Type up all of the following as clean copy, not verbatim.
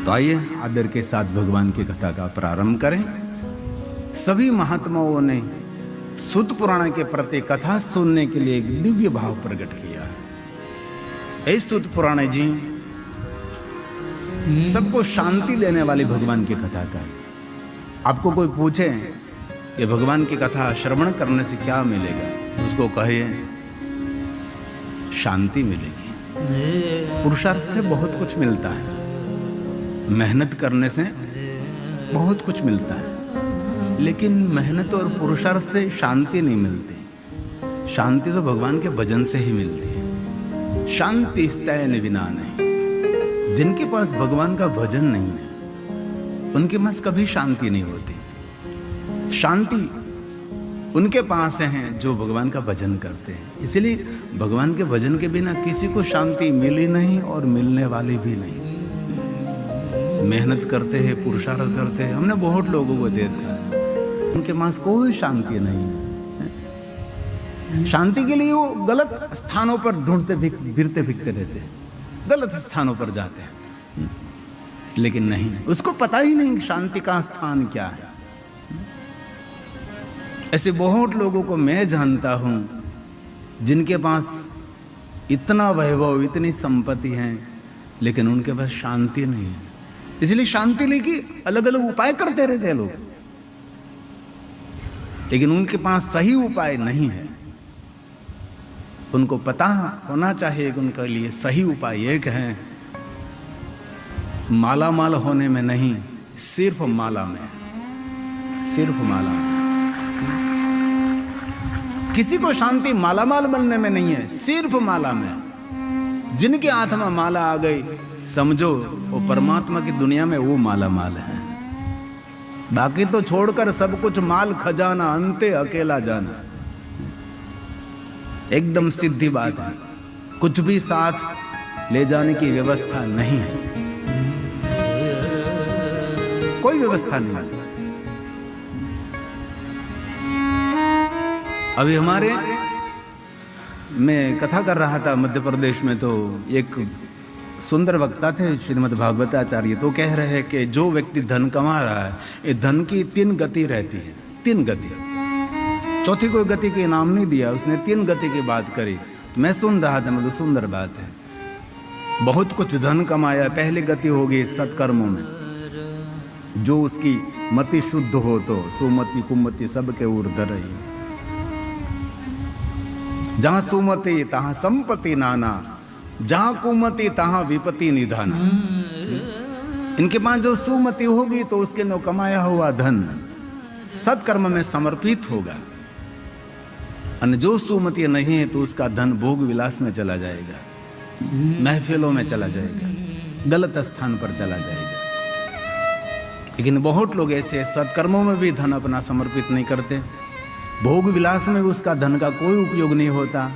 तो आइए आदर के साथ भगवान की कथा का प्रारंभ करें। सभी महात्माओं ने सूत पुराण के प्रति कथा सुनने के लिए एक दिव्य भाव प्रकट किया है। ऐ सूत पुराण जी सबको शांति देने वाली भगवान की कथा का है। आपको कोई पूछे कि भगवान की कथा श्रवण करने से क्या मिलेगा, उसको कहिए शांति मिलेगी। पुरुषार्थ से बहुत कुछ मिलता है, मेहनत करने से बहुत कुछ मिलता है, लेकिन मेहनत और पुरुषार्थ से शांति नहीं मिलती। शांति तो भगवान के भजन से ही मिलती है। शांति स्थैर्य विना नहीं। जिनके पास भगवान का भजन नहीं है उनके पास कभी शांति नहीं होती। शांति उनके पास है जो भगवान का भजन करते हैं। इसलिए भगवान के भजन के बिना किसी को शांति मिली नहीं और मिलने वाली भी नहीं। मेहनत करते हैं, पुरुषार्थ करते हैं, हमने बहुत लोगों को देखा है, उनके पास कोई शांति नहीं है। शांति के लिए वो गलत स्थानों पर ढूंढते फिरते रहते हैं, गलत स्थानों पर जाते हैं, लेकिन नहीं, उसको पता ही नहीं शांति का स्थान क्या है। ऐसे बहुत लोगों को मैं जानता हूं जिनके पास इतना वैभव, इतनी संपत्ति है, लेकिन उनके पास शांति नहीं है। इसलिए शांति लेके अलग अलग उपाय करते रहते हैं लोग, लेकिन उनके पास सही उपाय नहीं है। उनको पता होना चाहिए कि उनके लिए सही उपाय एक है, माला माल होने में नहीं, सिर्फ माला में, सिर्फ माला में। किसी को शांति माला माल बनने में नहीं है, सिर्फ माला में। जिनके हाथ में माला आ गई समझो वो परमात्मा की दुनिया में वो माला माल है। बाकी तो छोड़कर सब कुछ माल खजाना, अंते अकेला जाना। एकदम सीधी बात है, कुछ भी साथ ले जाने की व्यवस्था नहीं है, कोई व्यवस्था नहीं है। अभी हमारे मैं कथा कर रहा था मध्य प्रदेश में, तो एक सुंदर वक्ता थे श्रीमद् भागवताचार्य, तो कह रहे हैं कि जो व्यक्ति धन कमा रहा है, ये धन की 3 गति रहती है, 3 गति। चौथी कोई गति के नाम नहीं दिया, उसने 3 गति की बात करी। मैं सुन रहा था, मतलब सुंदर बात है। बहुत कुछ धन कमाया, पहली गति होगी सत्कर्मों में, जो उसकी मति शुद्ध हो तो सुमति कुमति सबके ऊर्ध्व रही। जहां सुमति तहां संपत्ति नाना, जहां कुमति तहां विपत्ति निधाना। इनके पास जो सुमति होगी तो उसके नो कमाया हुआ धन सत्कर्म में समर्पित होगा, और जो सुमति नहीं है तो उसका धन भोग विलास में चला जाएगा, महफिलों में चला जाएगा, गलत स्थान पर चला जाएगा। लेकिन बहुत लोग ऐसे सत्कर्मों में भी धन अपना समर्पित नहीं करते, भोग विलास में उसका धन का कोई उपयोग नहीं होता।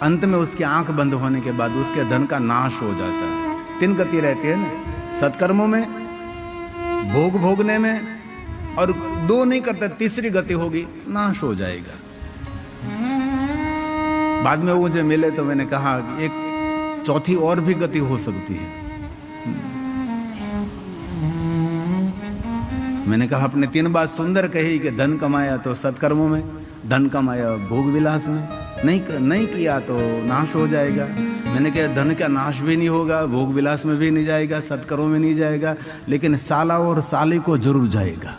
अंत में उसकी आंख बंद होने के बाद उसके धन का नाश हो जाता है। 3 गति रहती है ना, सत्कर्मों में, भोग भोगने में, और 2 नहीं करते, तीसरी गति होगी, नाश हो जाएगा। बाद में वो मुझे मिले तो मैंने कहा कि एक चौथी और भी गति हो सकती है। मैंने कहा आपने 3 बात सुंदर कही कि धन कमाया तो सत्कर्मों में, धन कमाया भोग विलास में, नहीं किया तो नाश हो जाएगा। मैंने कहा धन का नाश भी नहीं होगा, भोग विलास में भी नहीं जाएगा, सत्कर्मों में नहीं जाएगा, लेकिन साला और साली को जरूर जाएगा।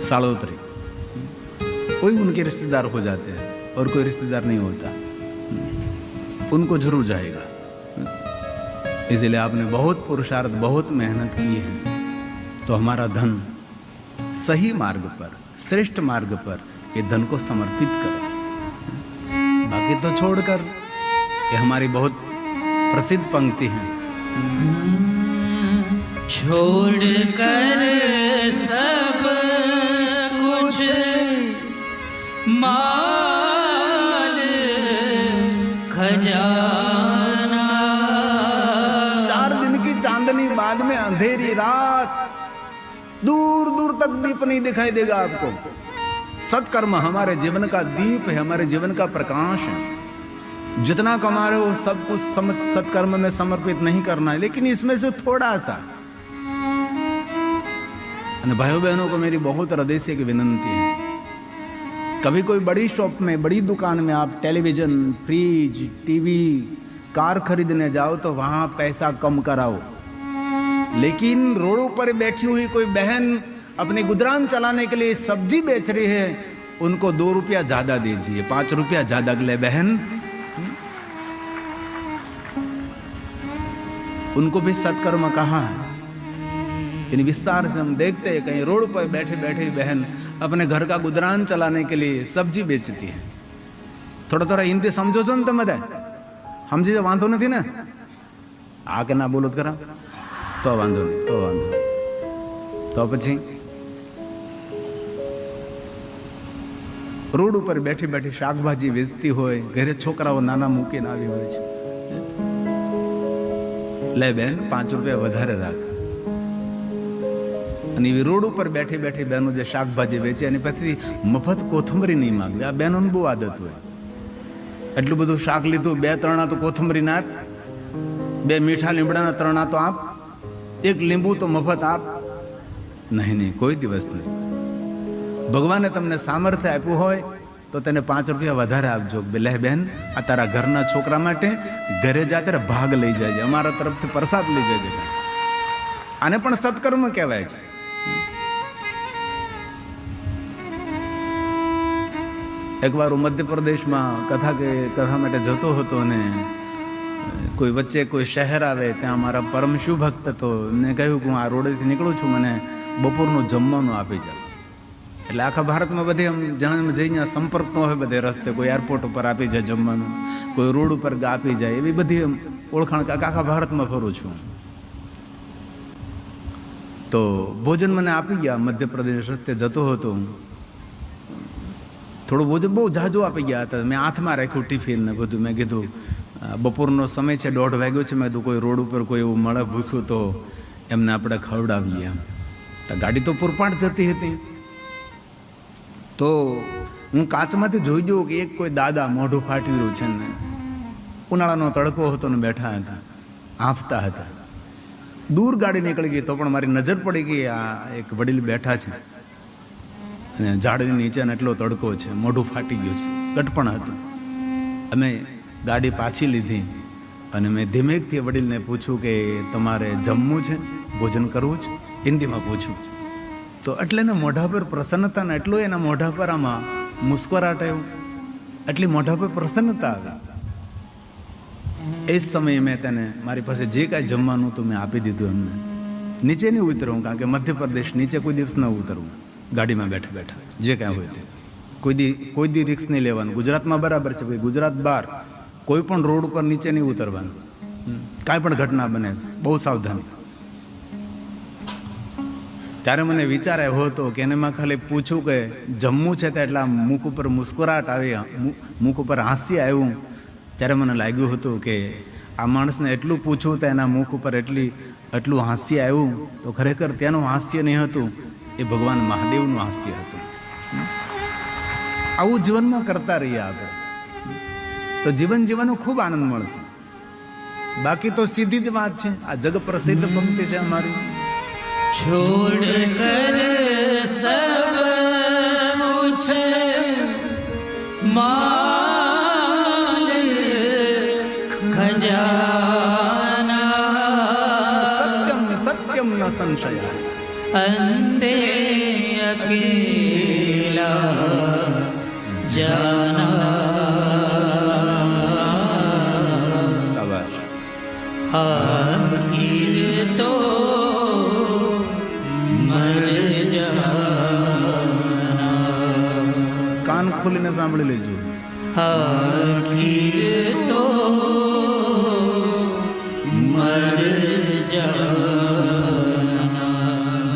सालोत्री कोई उनके रिश्तेदार हो जाते हैं और कोई रिश्तेदार नहीं होता, उनको जरूर जाएगा। इसलिए आपने बहुत पुरुषार्थ, बहुत मेहनत की है, तो हमारा धन सही मार्ग पर, श्रेष्ठ मार्ग पर ये धन को समर्पित करें। बाकी तो छोड़कर, ये हमारी बहुत प्रसिद्ध पंक्ति है, छोड़कर सब कुछ माल खजाना। 4 दिन की चांदनी बाद में अंधेरी रात, दूर दूर तक दीप नहीं दिखाई देगा आपको। सत्कर्म हमारे जीवन का दीप है, हमारे जीवन का प्रकाश है। जितना कमा रहे हो सब कुछ सत्कर्म में समर्पित नहीं करना है, लेकिन इसमें से थोड़ा सा। भाइयों बहनों को मेरी बहुत हृदय से एक विनंती है, कभी कोई बड़ी शॉप में, बड़ी दुकान में आप टेलीविजन, फ्रिज, टीवी, कार खरीदने जाओ तो वहां पैसा कम कराओ, लेकिन रोडों पर बैठी हुई कोई बहन अपने गुजरान चलाने के लिए सब्जी बेच रही है, उनको 2 रुपया ज्यादा दीजिए, 5 रुपया ज्यादा ले बहन, उनको भी सत्कर्म कहाँ है। इन विस्तार से हम देखते हैं कहीं रोड पर बैठे बैठे बहन अपने घर का गुजरान चलाने के लिए सब्जी बेचती है। थोड़ा थोड़ा हिंदी समझो છો ને તમે સમજી જો, વાંધો નથી ને? આ કે ના બોલો કરા તો વાંધો નહીં, તો વાંધો નહીં. તો પછી રોડ ઉપર બેઠી બેઠી શાકભાજી વેચતી હોય, ઘરે છોકરાઓ નાના મૂકીને આવી હોય છે, લે બેન 5 રૂપિયા વધારે રાખ. અને એવી રોડ ઉપર બેઠી બેઠી બહેનો જે શાકભાજી વેચે અને પછી મફત કોથમરી નહીં માંગવી. આ બહેનોને બહુ આદત હોય, એટલું બધું શાક લીધું, 2-3 તો કોથમરી ના આપ, 2 મીઠા લીમડાના 3 તો આપ, 1 લીંબુ તો મફત આપ. નહીં નહીં, કોઈ દિવસ નહીં. ભગવાને તમને સામર્થ્ય આપ્યું હોય તો તેને 5 રૂપિયા વધારે આપજો. લે બેન, આ તારા ઘરના છોકરા માટે ઘરે જા ત્યારે ભાગ લઈ જાય, અમારા તરફથી પ્રસાદ લઈ જાય. આને પણ સત્કર્મ કહેવાય છે. એકવાર હું મધ્યપ્રદેશમાં કથા માટે જતો હતો અને કોઈ વચ્ચે કોઈ શહેર આવે, ત્યાં મારા પરમ શિવ ભક્ત હતો. એમને કહ્યું કે હું આ રોડેથી નીકળું છું, મને બપોરનું જમવાનું આપી જાય. એટલે આખા ભારતમાં બધે જ્યાં જઈને સંપર્ક ન હોય, બધે રસ્તે કોઈ એરપોર્ટ ઉપર આપી જાય જમવાનું, કોઈ રોડ ઉપર આપી જાય, એવી બધી ઓળખાણ આખા ભારતમાં ફરું છું. તો ભોજન મને આપી ગયા. મધ્યપ્રદેશ રસ્તે જતો હતો, થોડું ભોજન બહુ ઝાઝું આપી ગયા હતા. મેં હાથમાં રાખ્યું ટિફિન ને બધું. મેં કીધું બપોરનો સમય છે, 1:30 વાગ્યો છે, મેં કીધું કોઈ રોડ ઉપર કોઈ એવું મળે ભૂખ્યું તો એમને આપણે ખવડાવીએ. તો ગાડી તો પૂરપાટ જતી હતી, તો હું કાચમાંથી જોઈ જોઉં કે એક કોઈ દાદા મોઢું ફાટી રહ્યું છે ને, ઉનાળાનો તડકો હતો ને બેઠા હતા, આંફતા હતા. દૂર ગાડી નીકળી ગઈ તો પણ મારી નજર પડી ગઈ, આ એક વડીલ બેઠા છે અને ઝાડની નીચે એટલો તડકો છે, મોઢું ફાટી ગયું છે, ગટપણ હતું. અમે ગાડી પાછી લીધી અને મેં ધીમેકથી વડીલને પૂછ્યું કે તમારે જમવું છે, ભોજન કરવું છે? હિન્દીમાં પૂછ્યું. તો એટલે એના મોઢા પર પ્રસન્નતા, ને એટલું એના મોઢા પર આમાં મુસ્કરાટ આવ્યું, એટલી મોઢા પર પ્રસન્નતા આવી. એ જ સમયે મેં તેને મારી પાસે જે કાંઈ જમવાનું હતું મેં આપી દીધું એમને. નીચે નહીં ઉતરવું, કારણ કે મધ્યપ્રદેશ નીચે કોઈ દિવસ ન ઉતરવું, ગાડીમાં બેઠા બેઠા જે કાંઈ હોય તે. કોઈ દી રિક્સ નહીં લેવાનું. ગુજરાતમાં બરાબર છે ભાઈ, ગુજરાત બહાર કોઈ પણ રોડ ઉપર નીચે નહીં ઉતરવાનું, કાંઈ પણ ઘટના બને, બહુ સાવધાની. ત્યારે મને વિચાર આવ્યો હતો કે એને મેં ખાલી પૂછ્યું કે જમવું છે, તો એટલા મુખ ઉપર મુસ્કરાટ આવી, મુખ ઉપર હાસ્ય આવ્યું. ત્યારે મને લાગ્યું હતું કે આ માણસને એટલું પૂછવું તો એના મુખ ઉપર એટલું હાસ્ય આવ્યું, તો ખરેખર ત્યાંનું હાસ્ય નહીં હતું, એ ભગવાન મહાદેવનું હાસ્ય હતું. આવું જીવનમાં કરતા રહીએ આપણે તો જીવન જીવવાનો ખૂબ આનંદ મળશે. બાકી તો સીધી જ વાત છે, આ જગ પ્રસિદ્ધ પંક્તિ છે અમારી, छोड़ कर सब कुछ माल खजाना, सत्यम सत्यम न संशय, अंधे अकेला जाना, शाबाश. आखिर तो કાન ખોલીને સાંભળી લેજો. આખિર તો મર જાના.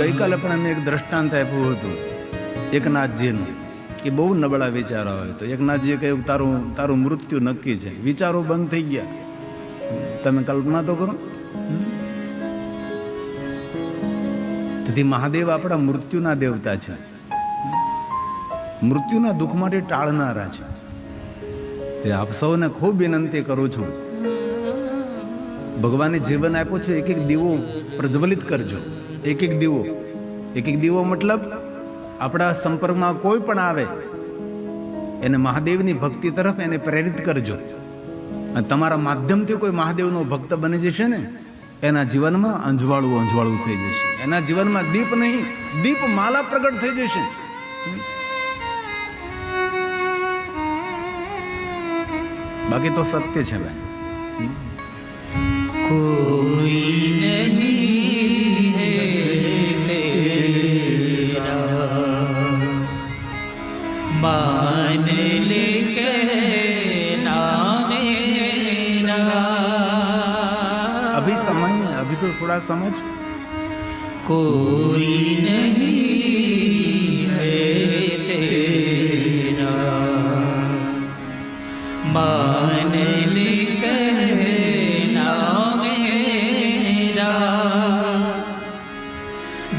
ગઈકાલે પણ અમે એક દ્રષ્ટાંત આપ્યું હતું એકનાથજીનું, એ બહુ નબળા વિચારો હોય. તો એકનાથજીએ કહ્યું તારું મૃત્યુ નક્કી છે, વિચારો બંધ થઈ ગયા. તમે કલ્પના તો કરો. તેથી મહાદેવ આપણા મૃત્યુના દેવતા છે, મૃત્યુના દુઃખ માટે ટાળનારા છે. એ આપ સૌને ખૂબ વિનંતી કરું છું, ભગવાને જીવન આપ્યું છે, એક એક દીવો પ્રજ્વલિત કરજો. એક એક દીવો મતલબ આપણા સંપર્કમાં કોઈ પણ આવે એને મહાદેવની ભક્તિ તરફ એને પ્રેરિત કરજો. અને તમારા માધ્યમથી કોઈ મહાદેવનો ભક્ત બની જશે ને, એના જીવનમાં અંજવાળું થઈ જશે. એના જીવનમાં દીપ નહીં, દીપ માલા પ્રગટ થઈ જશે. બાકી તો સત્ય છે ભાઈ. कोई नहीं है तेरा, मान ले कहना मेरा. अभी समय है, अभी तो थोड़ा समझ. कोई नहीं है तेरा, मान ले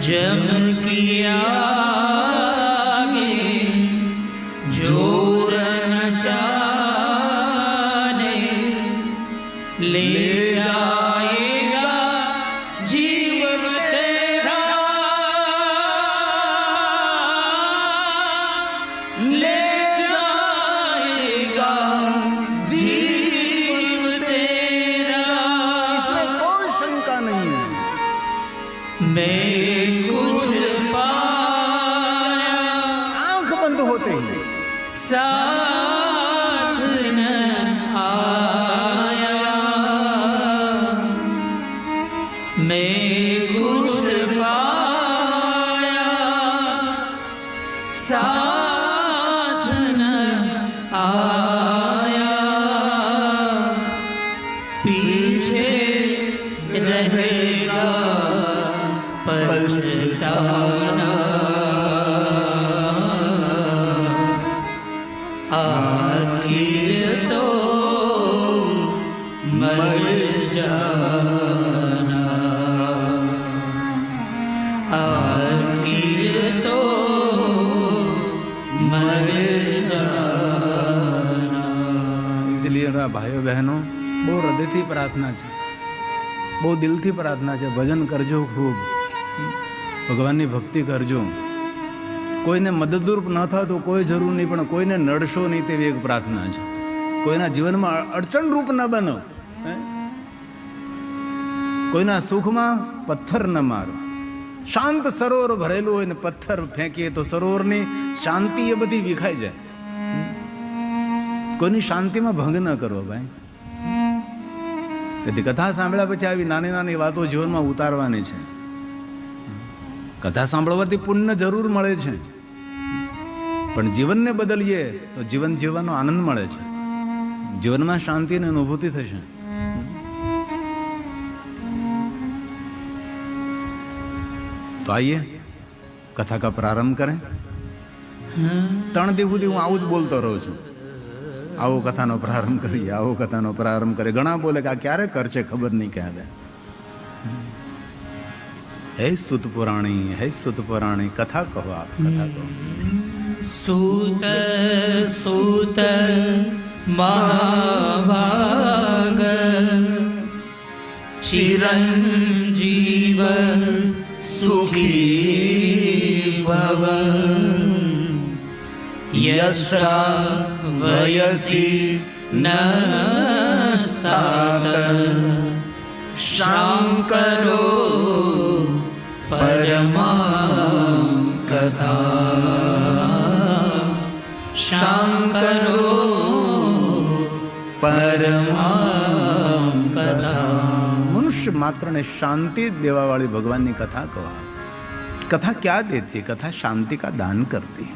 जम किया जोर न जाने ले जाएगा जीवन तेरा, ले जाएगा जीवन तेरा. इसमें कोई शंका नहीं है. मैं साथ न आया, मैं कुछ पाया, साथ न आया, पीछे रहेगा पछताना. आखिर तो मर जाना, आखिर तो मर जाना. इसलिए भाइयों बहनों, બહુ હૃદયથી પ્રાર્થના છે, બહુ દિલથી પ્રાર્થના છે. ભજન કરજો, ખૂબ ભગવાનની ભક્તિ કરજો. કોઈને મદદરૂપ ન થતો કોઈ જરૂર નહીં, પણ કોઈને નડશો નહીં તેવી એક પ્રાર્થના છે. કોઈના જીવનમાં અડચણરૂપ ન બનો, કોઈના સુખમાં પથ્થર ન મારો. શાંત સરોવર ભરેલું હોય ને પથ્થર ફેંકીએ તો સરોવરની શાંતિ એ બધી વિખાઈ જાય. કોઈની શાંતિમાં ભંગ ન કરવો ભાઈ. તેથી કથા સાંભળ્યા પછી આવી નાની નાની વાતો જીવનમાં ઉતારવાની છે. કથા સાંભળવાથી પુણ્ય જરૂર મળે છે, પણ જીવનને બદલીએ તો જીવન જીવવાનો આનંદ મળે છે. જીવનમાં શાંતિ અને અનુભૂતિ થશે. તો આઈએ કથા કા પ્રારંભ કરેं. 3 દિવસ સુધી હું આવું જ બોલતો રહું છું. આવો કથાનો પ્રારંભ કરીએ, આવો કથાનો પ્રારંભ કરીએ. ઘણા બોલે કે આ ક્યારે કરશે, ખબર નહીં ક્યારે. હે સુત પુરાણી, હે સુત પુરાણી, કથા કહો, આપ કથા કહો. सूत सूत महाभाग चिरंजीव सुखी भव यस्रा वयसि न स्तात शांकरो परमां कथा शांकरो परमां कथा. मनुष्य मात्र ने शांति देवा वाली भगवान की कथा कहा. कथा क्या देती है? कथा शांति का दान करती है.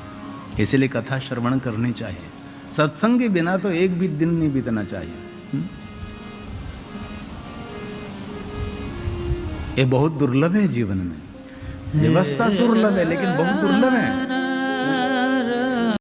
इसलिए कथा श्रवण करनी चाहिए. सत्संग के बिना तो एक भी दिन नहीं बीतना चाहिए. ये बहुत दुर्लभ है जीवन में. व्यवस्था सुलभ है लेकिन बहुत दुर्लभ है.